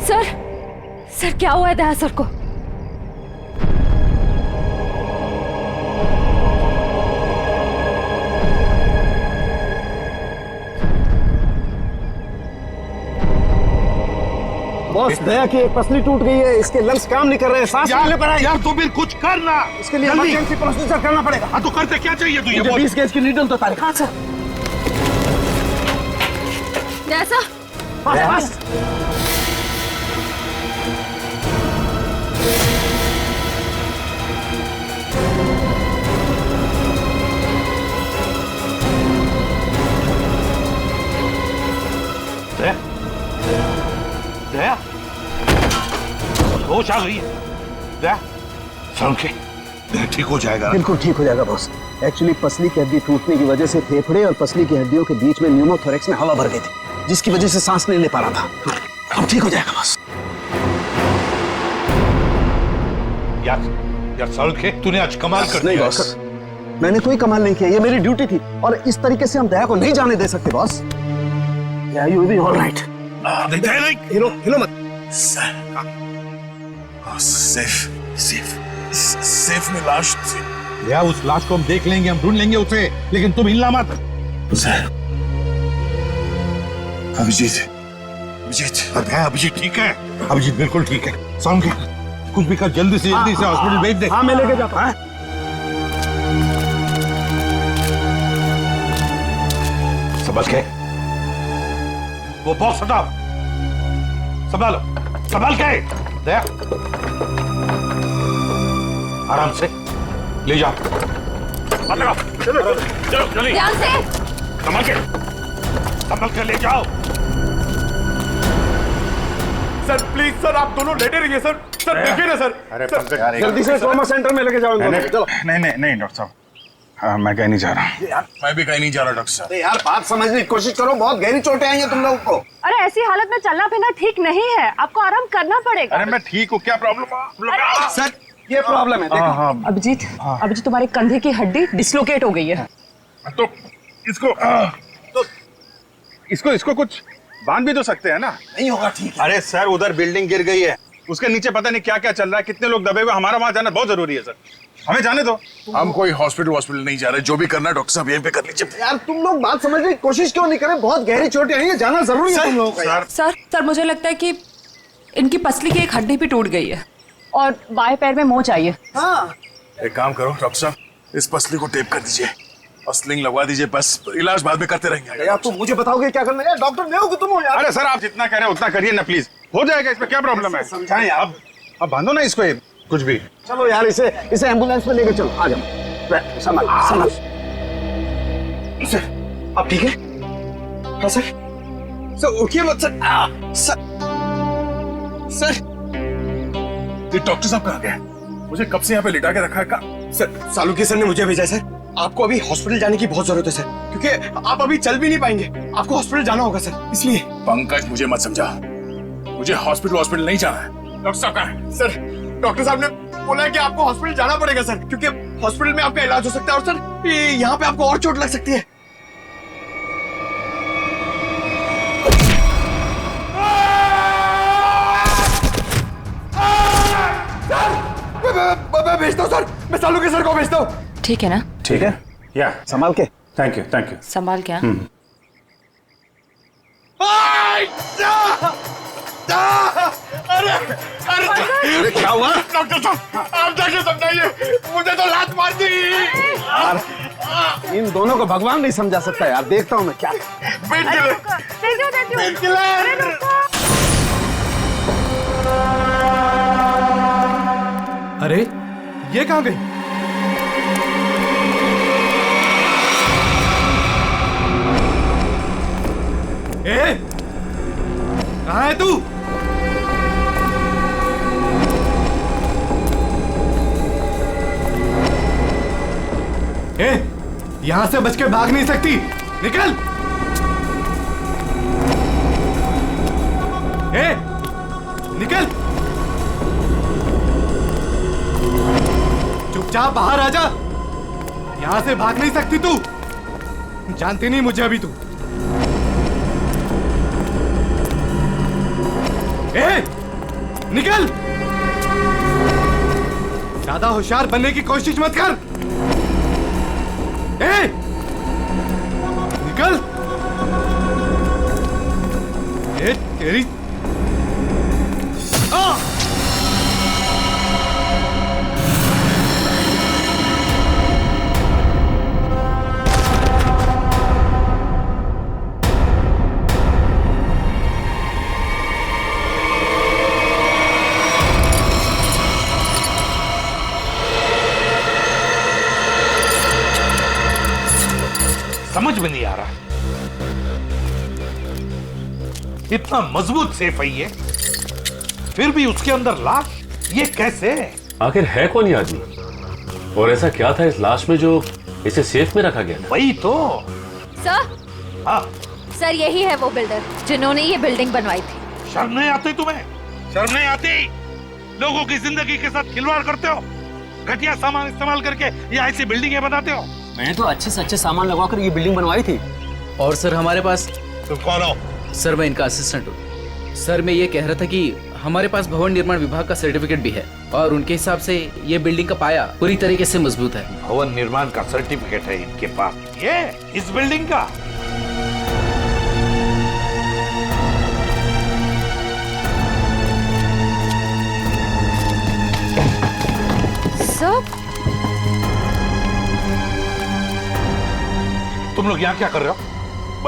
Sir, sir क्या हुआ है दया सर को? बॉस, दया की एक पसली टूट गई है, इसके लंग्स काम नहीं कर रहे हैं, सांस लेने पर है। यार तो फिर कुछ करना, इसके लिए इमरजेंसी प्रोसीजर करना पड़ेगा। हाँ तो करते क्या चाहिए तुझे? मुझे 20 गेज की नीडल तो तारीख। हाँ सर। दया सर, बस। दया, होश आ गई है। दया, समझे, ठीक हो जाएगा। बिल्कुल ठीक हो जाएगा बॉस। एक्चुअली पसली की हड्डी टूटने की वजह से फेफड़े और पसली की हड्डियों के बीच में न्यूमोथोरेक्स में हवा भर गई थी, जिसकी वजह से सांस नहीं ले पा रहा था। अब ठीक हो जाएगा बॉस। यार सड़के, तूने आज कमाल कर नहीं दिया। बॉस, मैंने कोई कमाल नहीं किया, ये मेरी ड्यूटी थी और इस तरीके से हम दया को नहीं जाने दे सकते boss. You will be all right. हिलो मत। सेफ में लाश थी। या उस लाश को हम देख लेंगे, हम ढूंढ लेंगे उसे, लेकिन तुम हिलना मत। अभिजीत ठीक है। अभिजीत बिल्कुल ठीक है। समझे, कुछ भी कर, जल्दी से हॉस्पिटल भेज दे। हाँ मैं लेके जाता हूँ। समझ के वो बॉक्स हटाओ, संभालो, संभाल के। दया, आराम से ले जाओ। मत लगाओ, चलो जल्दी, ध्यान से। संभाल के ले जाओ। सर प्लीज सर, आप दोनों लेटे रहिए सर। सर देखिए ना सर। अरे जल्दी से ट्रॉमा सेंटर में लेके जाओ। नहीं डॉक्टर साहब, मैं कहीं नहीं जा रहा। मैं भी कहीं नहीं जा रहा डॉक्टर साहब। यार बात समझने की कोशिश करो, बहुत गहरी चोटें आई हैं तुम लोगों को। अरे ऐसी हालत में चलना फिरना ठीक नहीं है, आपको आराम करना पड़ेगा। अरे मैं ठीक हूँ, क्या प्रॉब्लम? सर ये प्रॉब्लम है, देखो। अभिजीत, अभिजीत तुम्हारे कंधे की हड्डी डिसलोकेट हो गई है। तो इसको कुछ बांध भी तो सकते हैं ना? नहीं होगा ठीक है। अरे सर, उधर बिल्डिंग गिर गई है, उसके नीचे पता नहीं क्या क्या चल रहा है, कितने लोग दबे हुए, हमारा वहां जाना बहुत जरूरी है सर। हमें जाने दो। हम कोई हॉस्पिटल नहीं जा रहे, जो भी करना है डॉक्टर साहब यहीं पे कर लीजिए। यार तुम लोग बात समझने की कोशिश क्यों नहीं करें? बहुत गहरी चोटें आई हैं, जाना जरूरी है तुम लोगों का। यार सर मुझे लगता है कि इनकी पसली की एक हड्डी भी टूट गई है और बाएं पैर में मोच आई है। हाँ एक काम करो डॉक्टर साहब, इस पसली को टेप कर दीजिए और स्लिंग लगवा दीजिए, बस इलाज बाद में करते रहेंगे। यार तुम मुझे बताओगे क्या करना है? यार डॉक्टर नहीं हो कि तुम हो यार। अरे सर, आप जितना कह रहे हैं उतना करिए ना प्लीज, हो जाएगा। इसमें क्या प्रॉब्लम है? समझाएं यार। अब बांधो ना इसको, कुछ भी। चलो यार इसे एम्बुलेंस में लेकर चलो। आ जाओ, संभाल। सर आप ठीक है? हाँ सर उठिए मत सर। सर ये डॉक्टर साहब कहाँ गए? मुझे कब से यहाँ पे लिटा के रखा है का? सर सालुकी सर ने मुझे भेजा है सर। आपको अभी हॉस्पिटल जाने की बहुत जरूरत है सर, क्योंकि आप अभी चल भी नहीं पाएंगे, आपको हॉस्पिटल जाना होगा सर, इसलिए। पंकज मुझे मत समझा, मुझे हॉस्पिटल नहीं जाना है। डॉक्टर साहब कहाँ है? सर डॉक्टर साहब ने बोला है कि आपको हॉस्पिटल जाना पड़ेगा सर, क्योंकि हॉस्पिटल में आपका इलाज हो सकता है और सर यहाँ पे आपको और चोट लग सकती है। मैं भेजता हूँ सर, मैं सालुकी सर को भेजता हूँ। ठीक है ना? ठीक है, या संभाल के। Thank you. संभाल क्या? अरे क्या हुआ? डॉक्टर साहब आप जाके समझाइए, मुझे तो लात मार दी। इन दोनों को भगवान नहीं समझा सकता यार, देखता हूँ मैं क्या। अरे ये कहाँ गई? कहाँ है तू? यहां से बच के भाग नहीं सकती, निकल। निकल, चुपचाप बाहर आ जा, यहां से भाग नहीं सकती तू। जानती नहीं मुझे अभी तू। निकल। ज्यादा होशियार बनने की कोशिश मत कर। ए, निकल। ए, तेरी समझ में नहीं आ रहा, इतना मजबूत सेफ है ये, फिर भी उसके अंदर लाश, ये कैसे? आखिर है कौन ये आदमी और ऐसा क्या था इस लाश में जो इसे सेफ में रखा गया था? वही तो। सर, हाँ, सर यही है वो बिल्डर जिन्होंने ये बिल्डिंग बनवाई थी। शर्म नहीं आती तुम्हें? शर्म नहीं आती? लोगों की जिंदगी के साथ खिलवाड़ करते हो, घटिया सामान इस्तेमाल करके ये ऐसी बिल्डिंगें बनाते हो। मैंने तो अच्छे से अच्छे सामान लगवाकर ये बिल्डिंग बनवाई थी। और सर हमारे पास, तुम कौन हो? सर मैं इनका असिस्टेंट हूँ। सर मैं ये कह रहा था कि हमारे पास भवन निर्माण विभाग का सर्टिफिकेट भी है और उनके हिसाब से ये बिल्डिंग का पाया पूरी तरीके से मजबूत है। भवन निर्माण का सर्टिफिकेट है इनके पास, ये इस बिल्डिंग का? सर, तुम लोग यहाँ क्या कर रहे हो?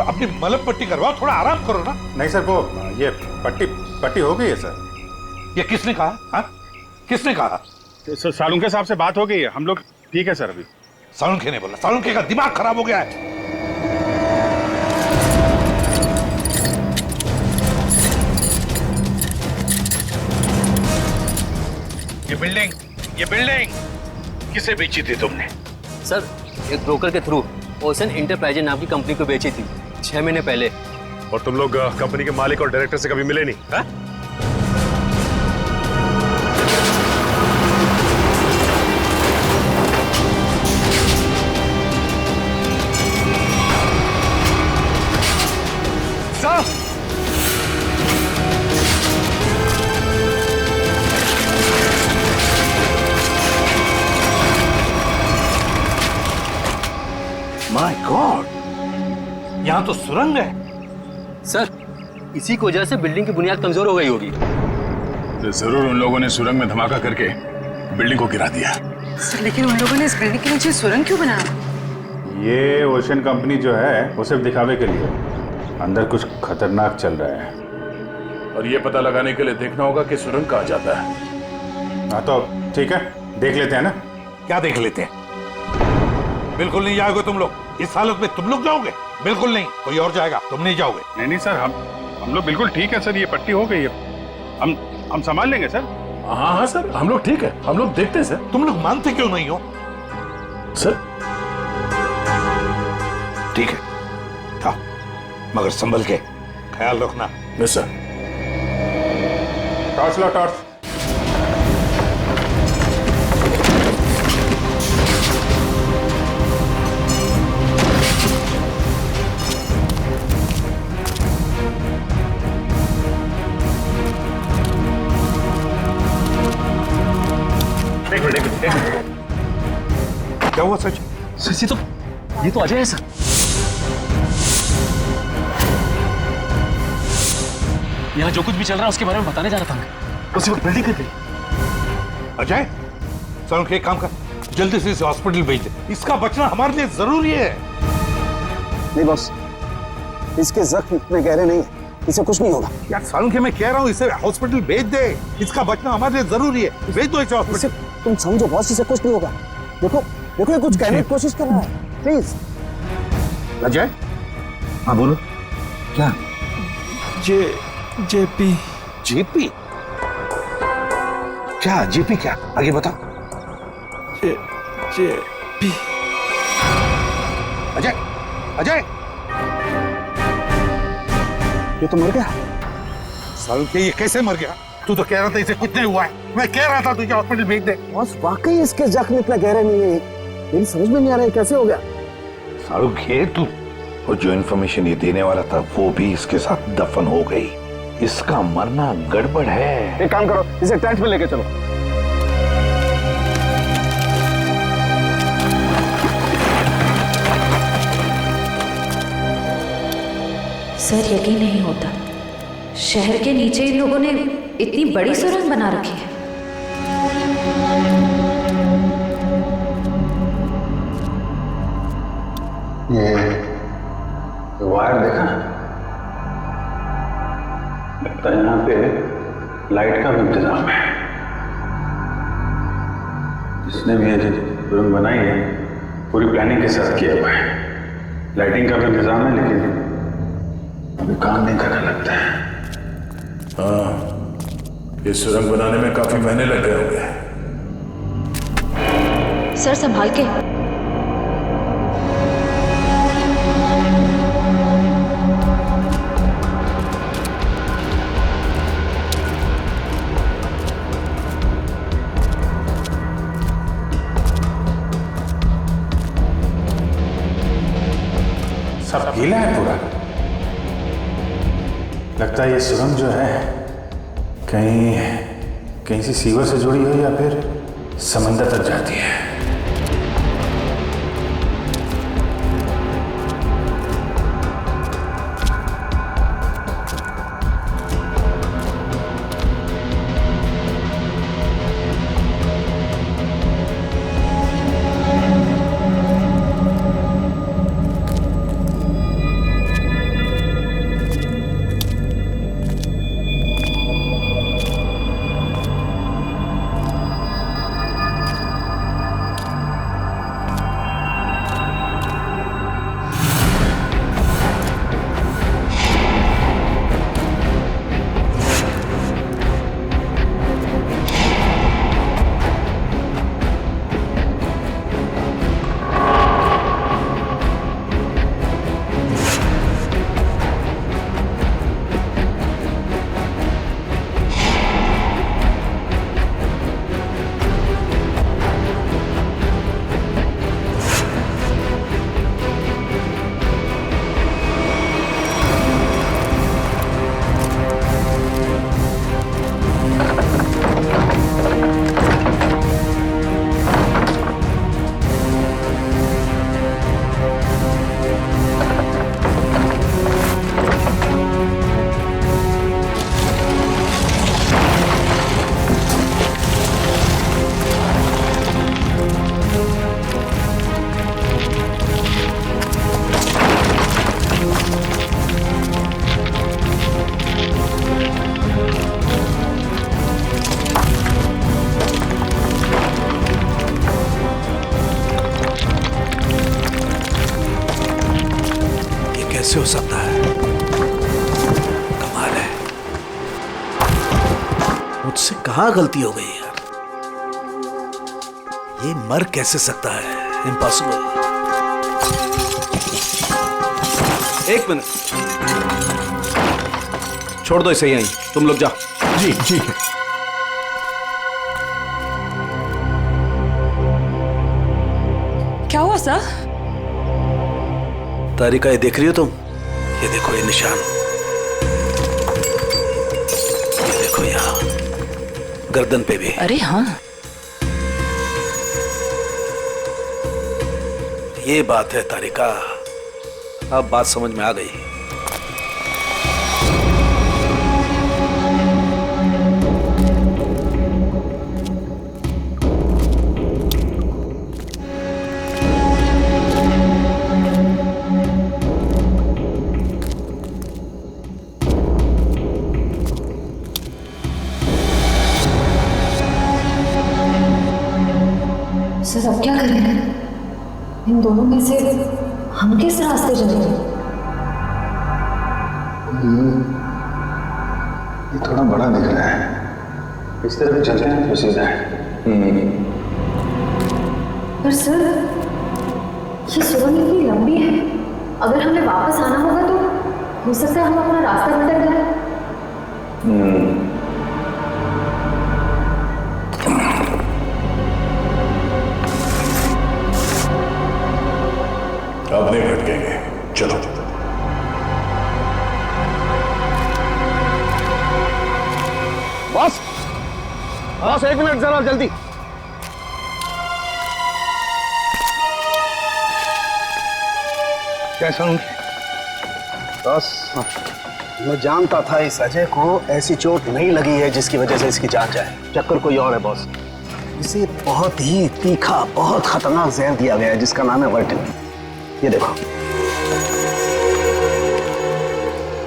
अपनी मलम पट्टी करवाओ, थोड़ा आराम करो ना। नहीं सर, वो ये पट्टी हो गई है सर। ये किसने कहा? हाँ, किसने कहा? सर सालुंखे साहब से बात हो गई है, हम लोग ठीक है सर अभी। सालुंखे ने बोला? सालुंखे का दिमाग खराब हो गया है। ये बिल्डिंग किसे बेची थी तुमने? सर एक ब्रोकर के थ्रू ओशन इंटरप्राइजेज नाम की कंपनी को बेची थी 6 महीने पहले। और तुम लोग कंपनी के मालिक और डायरेक्टर से कभी मिले नहीं? हा? माय गॉड, यहाँ तो सुरंग है। सर इसी की वजह से बिल्डिंग की बुनियाद कमजोर हो गई होगी। तो जरूर उन लोगों ने सुरंग में धमाका करके बिल्डिंग को गिरा दिया। सर लेकिन उन लोगों ने इस बिल्डिंग के नीचे सुरंग क्यों बनाया? ये ओशन कंपनी जो है वो सिर्फ दिखावे के लिए, अंदर कुछ खतरनाक चल रहा है और ये पता लगाने के लिए देखना होगा कि सुरंग कहाँ जाता है। हाँ तो ठीक है, देख लेते हैं ना। क्या देख लेते हैं? बिल्कुल नहीं जाओगे तुम लोग, इस हालत में तुम लोग जाओगे? बिल्कुल नहीं, कोई और जाएगा, तुम नहीं जाओगे। नहीं सर, हम लोग बिल्कुल ठीक है सर, ये पट्टी हो गई है, हम संभाल लेंगे सर। हाँ हाँ सर, हम लोग ठीक है, हम लोग देखते हैं सर। तुम लोग मानते क्यों नहीं हो? सर ठीक है, हाँ, मगर संभल के ख्याल रखना। Yes sir. टॉर्च लो, टॉर्च। क्या हुआ सच? ये तो अजय है सर। यहाँ जो कुछ भी चल रहा है उसके बारे में बताने जा रहा था मैं। उसी वक्त बिल्डिंग कर गई। अजय, सालुंखे एक काम कर, जल्दी से इसे हॉस्पिटल भेज दे, इसका बचना हमारे लिए जरूरी है। नहीं बॉस, इसके जख्म इतने गहरे नहीं है, इसे कुछ नहीं होगा। यार सालुंखे मैं कह रहा हूँ इसे हॉस्पिटल भेज दे, इसका बचना हमारे लिए जरूरी है, भेज दो इसे हॉस्पिटल। तुम समझो बॉस, इसे कुछ नहीं होगा। देखो देखो, ये कुछ कहने की कोशिश कर रहा है, प्लीज। अजय, हाँ बोलो। क्या? जेपी। जेपी? क्या जेपी? क्या आगे बताओ। जेपी। अजय, अजय, ये तो मर गया। सालुंखे ये कैसे मर गया? तू तो कह रहा था इसे कुछ नहीं हुआ है, मैं कह रहा था तुझे हॉस्पिटल भेज दे। बॉस वाकई इसके जख्म इतना गहरे नहीं है, मेरी समझ में नहीं आ रहा है कैसे हो गया। सालुंखे तू, वो जो इन्फॉर्मेशन ये देने वाला था वो भी इसके साथ दफन हो गई, इसका मरना गड़बड़ है। एक काम करो, इसे टेंट में लेके चलो। सर यकीन नहीं होता, शहर के नीचे इन लोगों ने इतनी बड़ी सुरंग बना रखी है। ये वायर देखा, लगता है यहाँ पे लाइट का भी इंतजाम है। जिसने भी ये सुरंग बनाई है पूरी प्लानिंग के साथ किया हुआ है। लाइटिंग का भी इंतजाम है, लेकिन अभी काम नहीं करने लगता है। हाँ, ये सुरंग बनाने में काफी महीने लग गए होंगे। सर संभाल के। सब गीला है पूरा। लगता है ये सुरंग जो है कहीं से सीवर से जुड़ी हो या फिर समंदर तक जाती है। कैसे हो सकता है? कमाल है, मुझसे कहाँ गलती हो गई यार। ये मर कैसे सकता है? इम्पॉसिबल। एक मिनट, छोड़ दो इसे यहीं, तुम लोग जाओ। जी ठीक है। क्या हुआ सर? तारिका, ये देख रही हो तुम? ये देखो ये निशान, ये देखो यहाँ गर्दन पे भी। अरे हाँ, ये बात है तारिका, अब बात समझ में आ गई। सर अब क्या करेंगे? इन दोनों में से हम किस रास्ते चलेंगे? ये थोड़ा बड़ा दिख रहा है, इस तरह भी चलते हैं तो सीधा है। पर सर ये सुरंग इतनी लंबी है, अगर हमें वापस आना होगा तो हो सकता है हम अपना रास्ता भटक जाए। अब नहीं भटकेंगे, चलो। बस 1 मिनट जरा जल्दी। कैसा हूँ? बस मैं जानता था इस अजय को ऐसी चोट नहीं लगी है जिसकी वजह से इसकी जान जाए। चक्कर कोई और है बॉस। इसे बहुत ही तीखा, बहुत खतरनाक जहर दिया गया है जिसका नाम है वर्टिन। ये देखो।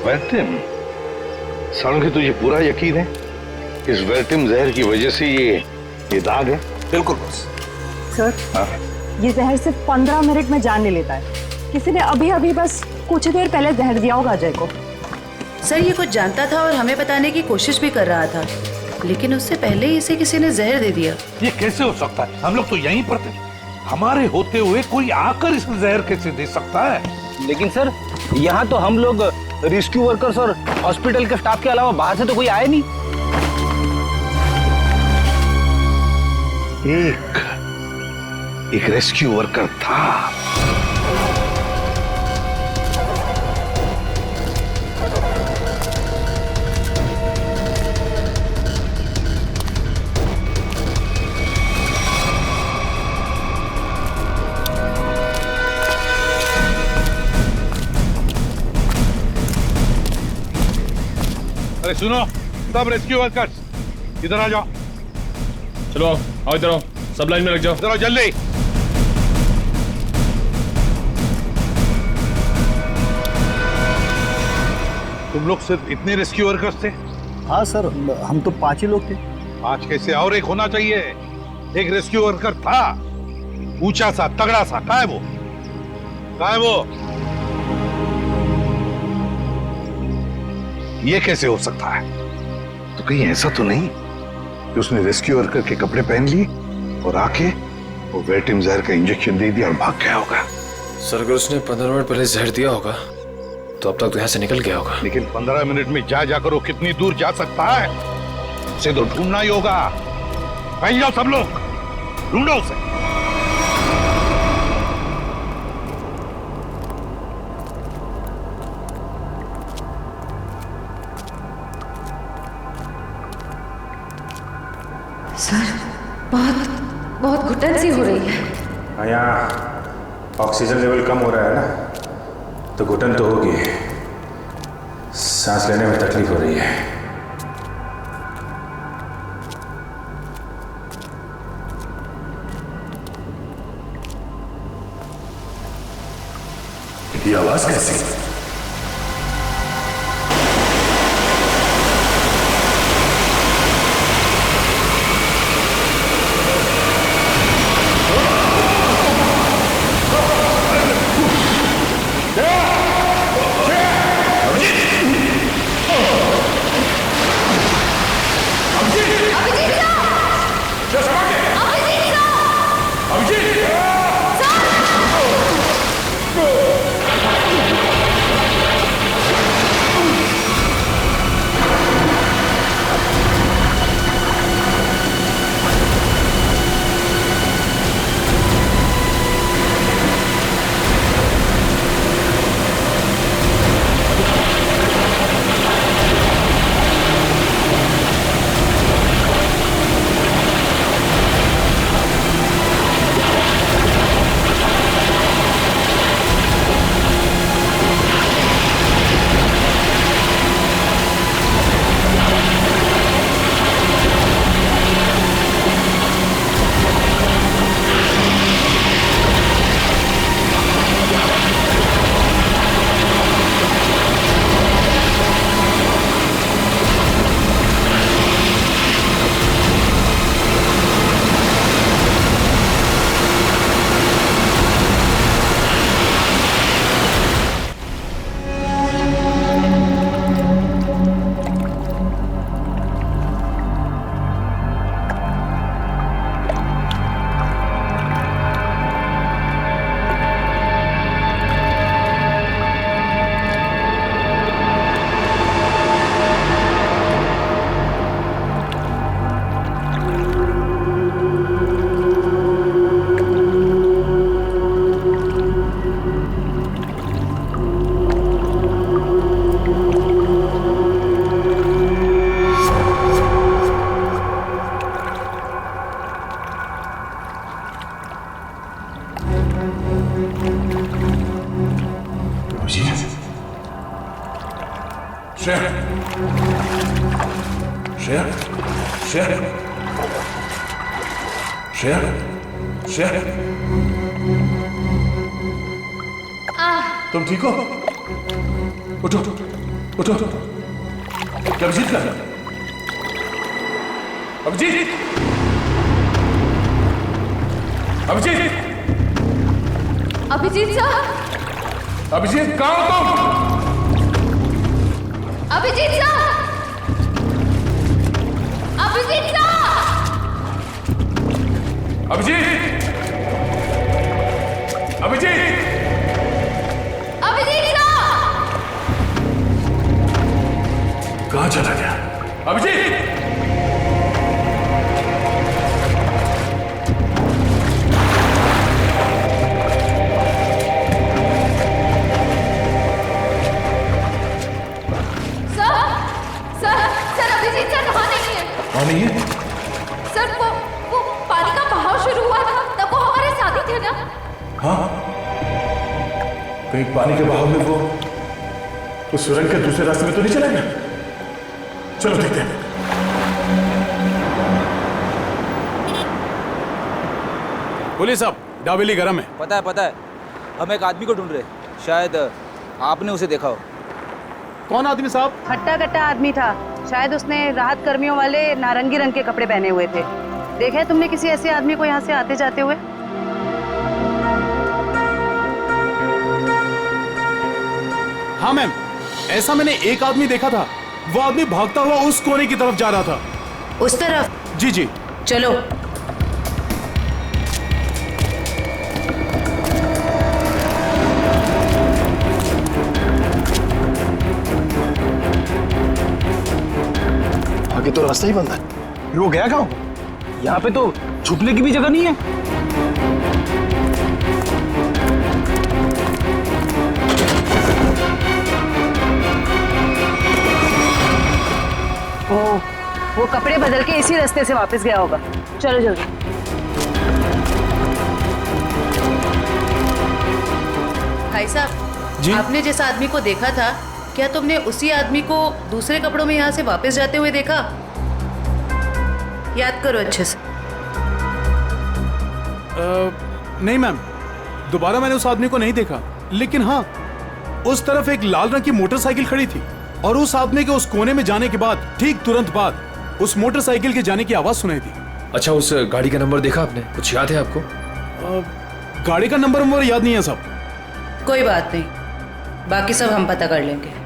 वर्टिम? सालुंखे तुझे पूरा यकीन है इस वर्टिम जहर की वजह से ये दाग है? बिल्कुल बॉस। सर, ये जहर सिर्फ 15 मिनट में जान ले लेता है। किसी ने अभी अभी बस कुछ देर पहले जहर दिया होगा अजय को। सर, ये कुछ जानता था और हमें बताने की कोशिश भी कर रहा था, लेकिन उससे पहले ही इसे किसी ने जहर दे दिया। ये कैसे हो सकता है? हम लोग तो यहीं पर थे। हमारे होते हुए कोई आकर इस जहर कैसे दे सकता है? लेकिन सर, यहाँ तो हम लोग रेस्क्यू वर्कर्स और हॉस्पिटल के स्टाफ के अलावा बाहर से तो कोई आया नहीं। एक रेस्क्यू वर्कर था। अरे सुनो, सब रेस्क्यू वर्कर्स इधर आ जाओ। चलो आओ, इधर आओ, सब लाइन में लग जाओ। इधर आओ जल्दी। तुम लोग सिर्फ इतने रेस्क्यू वर्कर्स थे? हाँ सर, हम तो 5 ही लोग थे। आज कैसे और एक होना चाहिए। एक रेस्क्यू वर्कर था, ऊंचा सा, तगड़ा सा। कहाँ है वो? कहाँ है वो? ये कैसे हो सकता है? तो कहीं ऐसा तो नहीं कि उसने रेस्क्यू वर्कर के कपड़े पहन लिए और आके वो वर्टिम जहर का इंजेक्शन दे दिया और भाग गया होगा? सर, अगर उसने 15 मिनट पहले जहर दिया होगा तो अब तक तो यहाँ से निकल गया होगा। लेकिन 15 मिनट में जाकर वो कितनी दूर जा सकता है? उसे तो ढूंढना ही होगा। कहीं जाओ सब लोग, ढूंढो उसे। सर, बहुत घुटन सी हो रही है। यहाँ ऑक्सीजन लेवल कम हो रहा है ना, तो घुटन तो होगी। सांस लेने में तकलीफ हो रही है। ये आवाज कैसी? श्रेया श्रेया श्रेया श्रेया तुम ठीक हो? उठो उठो। अभिजीत का अभिजीत अभिजीत अभिजीत साहब, अभिजीत कहाँ हो तुम? अभिजीत साहब, अभिजीत साहब, अभिजीत अभिजीत अभिजीत साहब, कहाँ चला गया अभिजीत? नहीं है सर, वो पानी का बहाव शुरू हुआ था तब वो हमारे साथ ही थे ना? हाँ, कहीं पानी के बहाव में वो उस सुरंग के दूसरे रास्ते में तो नहीं चला गया? चलो देखते हैं। पुलिस साहब, डाबेली गरम है। पता है, हम एक आदमी को ढूंढ रहे, शायद आपने उसे देखा हो। कौन आदमी साहब? हट्टा कट्टा आदमी था, शायद उसने राहत कर्मियों वाले नारंगी रंग के कपड़े पहने हुए थे। देखा है तुमने किसी ऐसे आदमी को यहाँ से आते जाते हुए? हाँ मैम, ऐसा मैंने एक आदमी देखा था। वो आदमी भागता हुआ उस कोने की तरफ जा रहा था। उस तरफ? जी जी। चलो। आगे तो रास्ता ही बंद है। फिर वो गया कहाँ? यहाँ पे तो छुपने की भी जगह नहीं है। वो कपड़े बदल के इसी रास्ते से वापस गया होगा। चलो जल्दी। भाई साहब जी? आपने जिस आदमी को देखा था, क्या तुमने उसी आदमी को दूसरे कपड़ों में यहाँ से वापस जाते हुए देखा? याद करो अच्छे से। नहीं मैम, दोबारा मैंने उस आदमी को नहीं देखा, लेकिन हाँ, उस तरफ एक लाल रंग की मोटरसाइकिल खड़ी थी और उस आदमी के उस कोने में जाने के बाद ठीक तुरंत बाद उस मोटरसाइकिल के जाने की आवाज सुनाई थी। अच्छा, उस गाड़ी का नंबर देखा आपने? कुछ याद है आपको? गाड़ी का नंबर याद नहीं है साहब। कोई बात नहीं, बाकी सब हम पता कर लेंगे।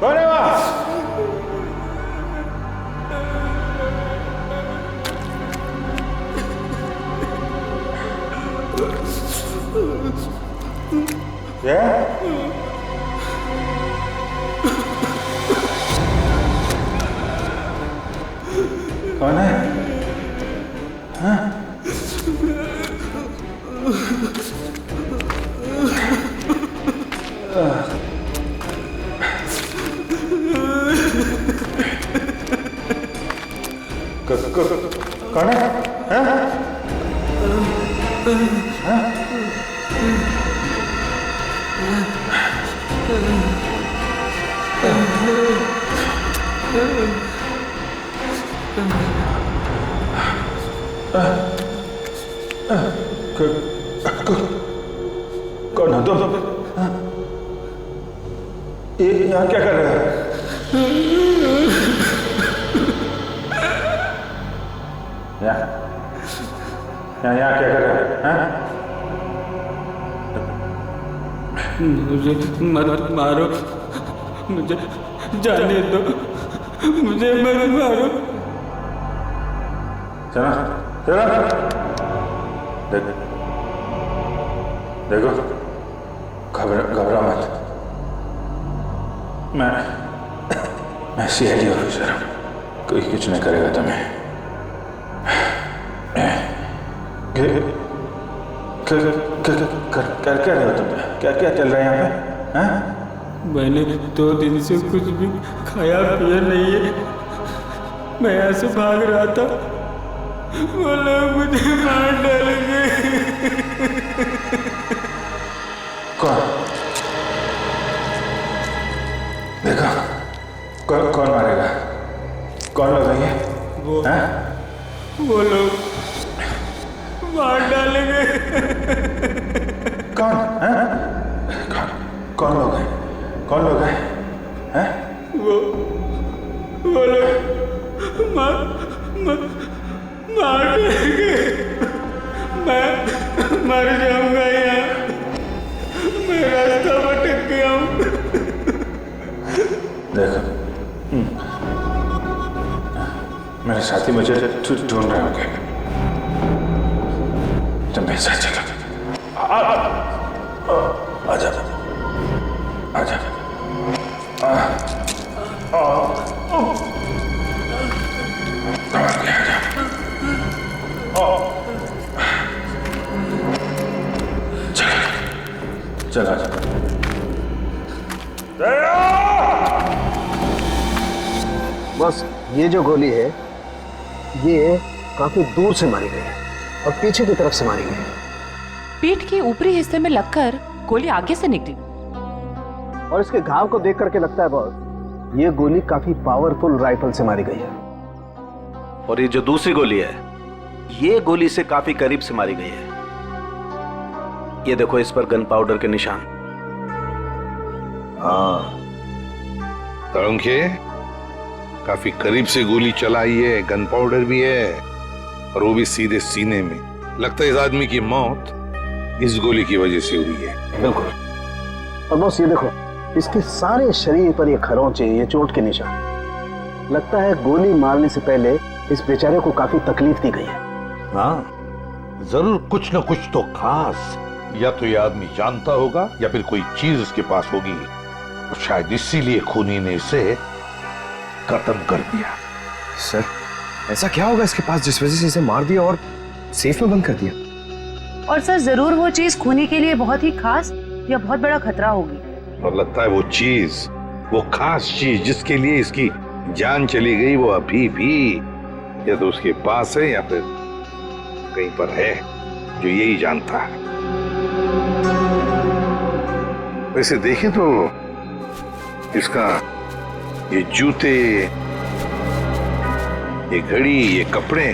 कौन है वहां? क्या? कौन है? हाँ? कौन है? हाँ? हाँ? कौन हो तुम? ये यहाँ क्या कर रहे हो? यहाँ क्या कर रहे हो? मुझे मत मारो, मुझे जाने दो, मुझे मत मारो। चलो चलो देखो घबरा मत। मैं सीआईडी ऑफिसर हूँ, कोई कुछ नहीं करेगा तुम्हें। कर क्या रहे हो तुम? क्या क्या चल रहा है यहाँ पे? हाँ? मैंने 2 दिन से कुछ भी खाया पिया नहीं है। मैं यहाँ से भाग रहा था, वो लोग मुझे मार डालेंगे। कौन? देखा कौन मारेगा? कौन लोग हैं ये? वो लोग मार डालेंगे। कौन? कौन लोग हैं? कौन लोग हैं? वो लोग मार डालेंगे। मैं मर जाऊंगा यहाँ, मैं रास्ता भटक गया हूँ। देखो मेरे साथी मुझे ढूंढ रहे होंगे, तुम मेरे साथ चलो। आजा आजा। चला बस ये जो गोली है ये काफी दूर से मारी गई है और पीछे की तरफ से मारी गई है। पीठ के ऊपरी हिस्से में लगकर गोली आगे से निकली और इसके घाव को देख करके लगता है बॉस ये गोली काफी पावरफुल राइफल से मारी गई है। और ये जो दूसरी गोली है ये गोली से काफी करीब से मारी गई है। ये देखो इस पर गन पाउडर के निशान। हाँ तरुणखे, काफी करीब से गोली चलाई है, गन पाउडर भी है और वो भी सीधे सीने में। लगता है इस आदमी की मौत इस गोली की वजह से हुई है। बिल्कुल। और बॉस ये देखो इसके सारे शरीर पर ये खरोंचे, ये चोट के निशान। लगता है गोली मारने से पहले इस बेचारे को काफी तकलीफ दी गई है। हाँ जरूर कुछ न कुछ तो खास, या तो ये आदमी जानता होगा या फिर कोई चीज उसके पास होगी, और शायद इसीलिए खूनी ने इसे खत्म कर दिया। सर ऐसा क्या होगा इसके पास जिस वजह से इसे मार दिया और सेफ में बंद कर दिया? और सर जरूर वो चीज खूनी के लिए बहुत ही खास या बहुत बड़ा खतरा होगी। और लगता है वो चीज, वो खास चीज जिसके लिए इसकी जान चली गई, वो अभी भी या तो उसके पास है या फिर कहीं पर है, जो यही जानता है। वैसे देखें तो इसका ये जूते, ये घड़ी, ये कपड़े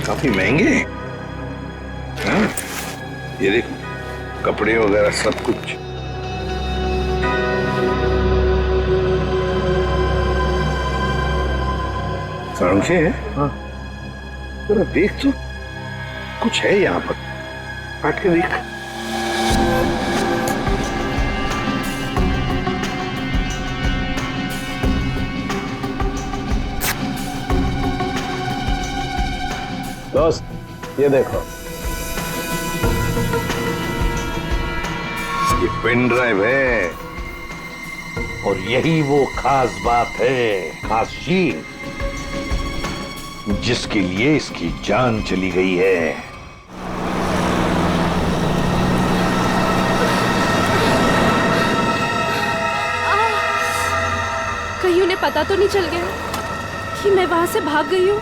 काफी महंगे हैं। हाँ? ये देखो कपड़े वगैरह सब कुछ। समझे? हाँ जरा देख तो, कुछ है यहाँ पर, काट के देख। दोस्त, ये देखो। ये पेन ड्राइव है और यही वो खास बात है, खास चीज जिसके लिए इसकी जान चली गई है। कहीं उन्हें पता तो नहीं चल गया कि मैं वहां से भाग गई हूँ?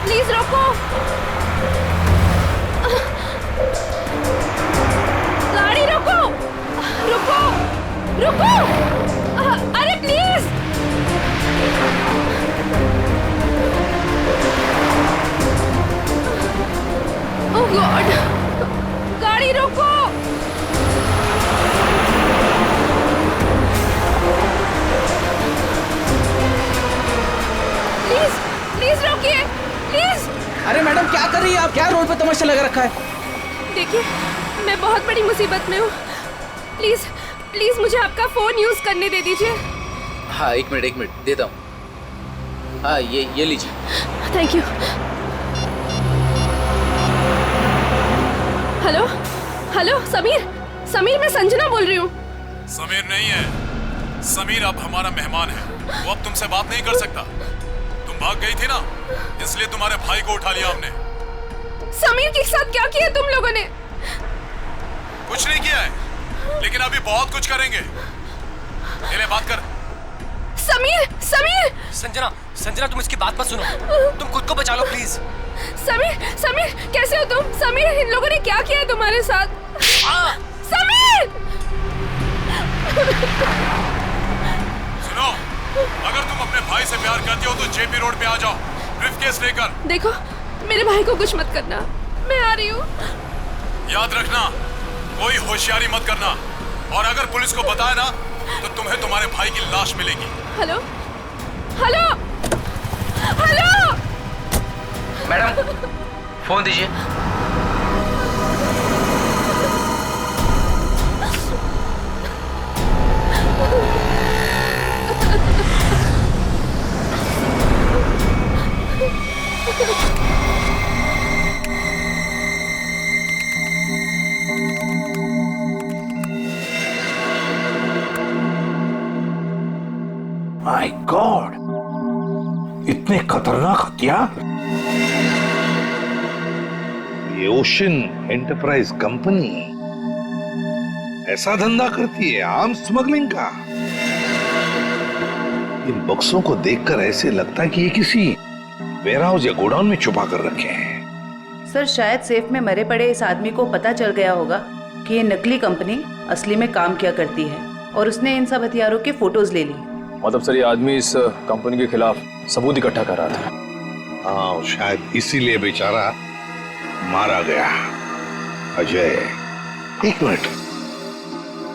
प्लीज रोको, गाड़ी रोको, रुको, रुको, अरे प्लीज। ओह गॉड, गाड़ी रोको। प्लीज प्लीज रोकिए, प्लीज। अरे मैडम क्या कर रही है आप? क्या रोड पे तमाशा लगा रखा है? देखिए मैं बहुत बड़ी मुसीबत में हूँ, प्लीज प्लीज मुझे आपका फोन यूज करने दे दीजिए। हाँ एक मिनट देता हूँ। हाँ ये लीजिए। Thank you. Hello hello, Sameer मैं संजना बोल रही हूँ। समीर नहीं है, समीर अब हमारा मेहमान है, वो अब तुमसे बात नहीं कर सकता। तुम भाग गई थी ना, इसलिए तुम्हारे भाई को उठा लिया हमने। समीर के साथ क्या किया तुम लोगों ने? कुछ नहीं किया है, लेकिन अभी बहुत कुछ करेंगे। ले बात कर। समीर संजना तुम इसकी बात मत सुनो, तुम खुद को बचा लो प्लीज। समीर कैसे हो तुम? समीर इन लोगों ने क्या किया है तुम्हारे साथ? समीर! सुनो, अगर तुम अपने भाई से प्यार करती हो तो जेपी रोड पे आ जाओ, ब्रीफकेस लेकर। देखो मेरे भाई को कुछ मत करना, मैं आ रही हूँ। याद रखना, कोई होशियारी मत करना, और अगर पुलिस को बताया ना तो तुम्हें तुम्हारे भाई की लाश मिलेगी। Hello hello hello, madam phone दीजिए। माय गॉड, इतने खतरनाक हथियार। ये ओशन एंटरप्राइज कंपनी ऐसा धंधा करती है, आर्म स्मगलिंग का। इन बक्सों को देखकर ऐसे लगता है कि ये किसी वेयरहाउस या गोडाउन में छुपा कर रखे हैं। सर शायद सेफ में मरे पड़े इस आदमी को पता चल गया होगा कि ये नकली कंपनी असली में काम किया करती है, और उसने इन सब हथियारों के फोटोज ले ली। मतलब सर ये आदमी इस कंपनी के खिलाफ सबूत इकट्ठा कर रहा था। हाँ, शायद इसीलिए बेचारा मारा गया। अजय, एक मिनट,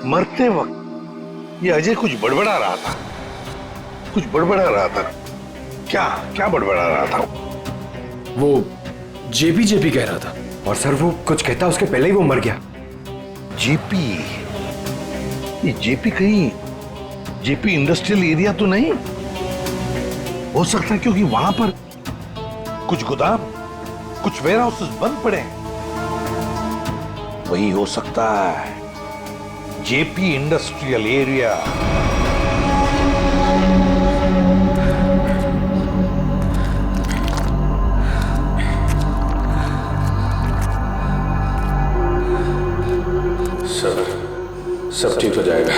मरते वक्त ये अजय कुछ बड़बड़ा रहा था, कुछ बड़बड़ा रहा था। क्या बड़बड़ा रहा था? वो जेपी कह रहा था, और सर वो कुछ कहता उसके पहले ही वो मर गया। जेपी? ये जेपी कहीं जेपी इंडस्ट्रियल एरिया तो नहीं हो सकता, क्योंकि वहां पर कुछ गोदाम, कुछ वेयरहाउसेस बंद पड़े हैं। वही हो सकता है, जेपी इंडस्ट्रियल एरिया। सब ठीक हो जाएगा।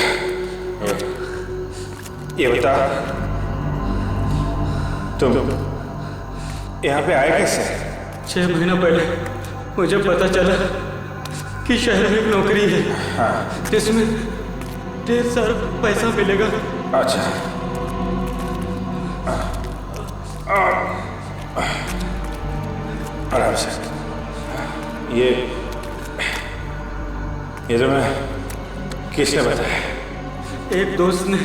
ये बता, तुम यहाँ पे आए कैसे? 6 महीना पहले मुझे पता चला कि शहर में एक नौकरी है, जिसमें ढेर सारा पैसा मिलेगा। अच्छा, आराम से। ये तुम्हें किसने बताया? एक दोस्त ने।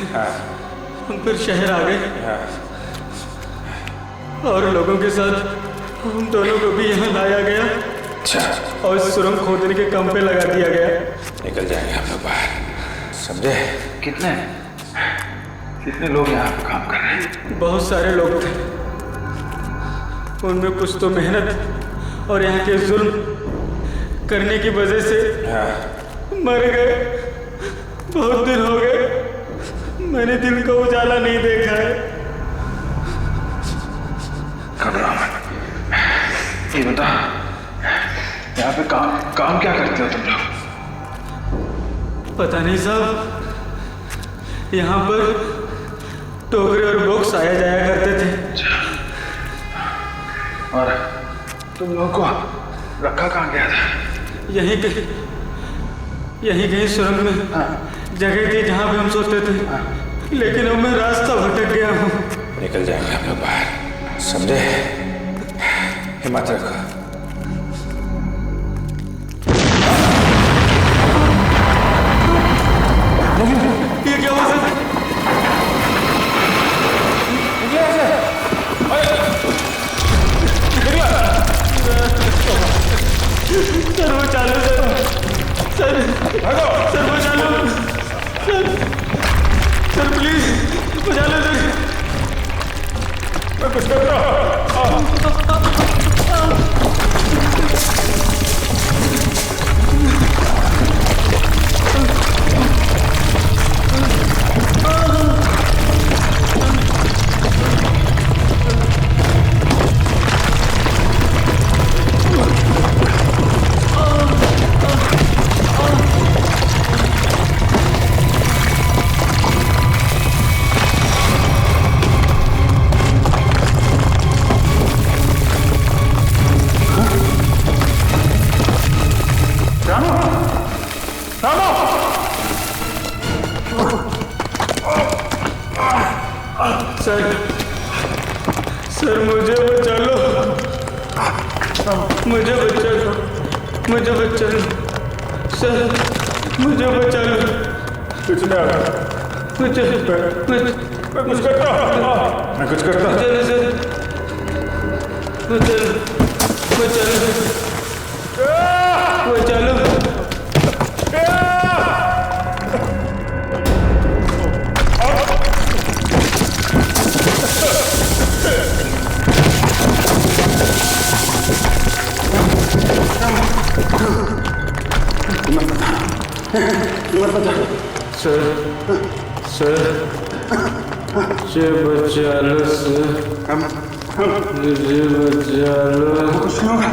हम फिर शहर आ गए, और लोगों के साथ हम दोनों को भी यहाँ लाया गया। अच्छा, और सुरंग खोदने के काम पे लगा दिया गया। निकल जाएंगे हम लोग बाहर, समझे? कितने? कितने लोग यहाँ पे काम कर रहे हैं? बहुत सारे लोग थे। उनमें कुछ तो मेहनत और यहाँ के जुल्म करने की वजह से मर गए। बहुत दिन हो गए मैंने दिन का उजाला नहीं देखा है। घबराओ मत। ये बता, यहाँ पे काम क्या करते हो तुम लोग? पता नहीं साहब, यहाँ पर टोकरे और बॉक्स आया जाया करते थे। और तुम लोगों को रखा कहाँ गया था? यहीं कहीं सुरंग में जगह थी जहाँ पे हम सोते थे, लेकिन अब मैं रास्ता भटक गया हूँ। निकल जाएंगे हम लोग बाहर, समझे? हिम्मत रखो। ये क्या हुआ सर? सर वो चालू सर वो चालू सर प्लीज वो चालू सर। मैं कुछ कर रहा हूँ। सर मुझे बचा लो, मुझे बचा लो, मुझे बचा लो सर, मुझे बचा लो। कुछ ना, मैं कुछ करता हूँ। मैं कुछ करता हूँ। चलो सर, बचा लो, बचा लो, बचा लो। सर मुझे बचा लो सर, मुझे बचा लो। कुछ नहीं होगा।